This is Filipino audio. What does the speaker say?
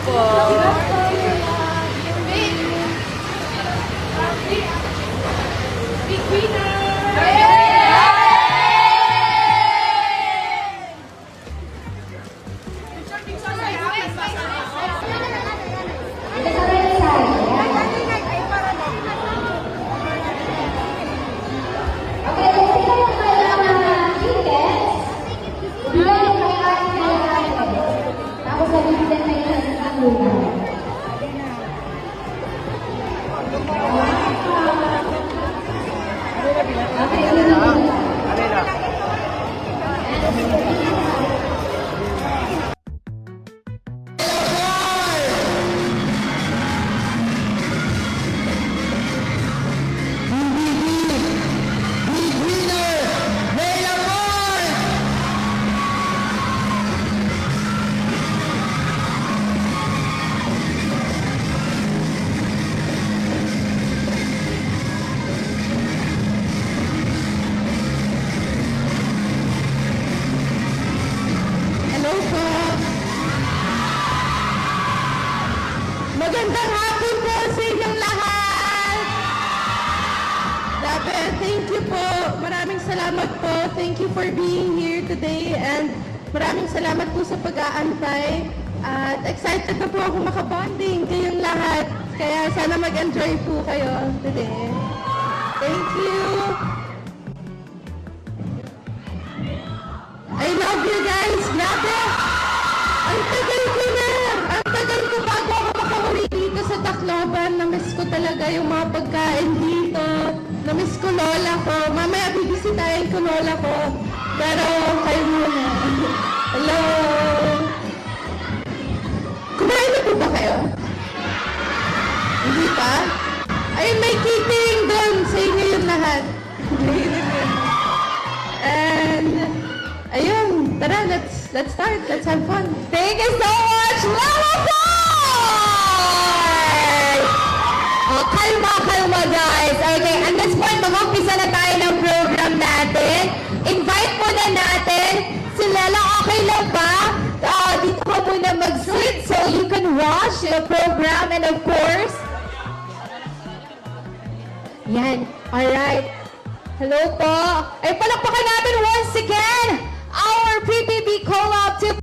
po. Big winner! Hello po. Magandang hapon po sa inyong lahat. Thank you po. Maraming salamat po. Thank you for being here today and maraming salamat po sa pag-aantay. At excited na po ako makabonding kayong lahat. Kaya sana mag-enjoy po kayo today. Thank you. I love you guys. Grabe. Ang tagal ko na. Ang tagal ko bago ako makahuli dito sa Tacloban. Namiss ko talaga yung mga pagkain dito. Namiss ko lola ko. Mamaya bibisitahin ko lola ko. Pero kayo muna. Hello. Kumain na po ba kayo? Hindi pa? Ayun, may keeping doon sa inyo yung lahat. And ayun, tara, let's start. Let's have fun. Thank you so much, Mama Boy! Oh, kalma guys. Okay, at this point, mag-umpisa na tayo ng program natin. Invite muna natin si Lela. Okay lang ba? Dito ka muna mag-sit so you can watch the program and of course, yan. Alright. Hello po. Ay, palakpakan natin once again our PBB Collab 2.0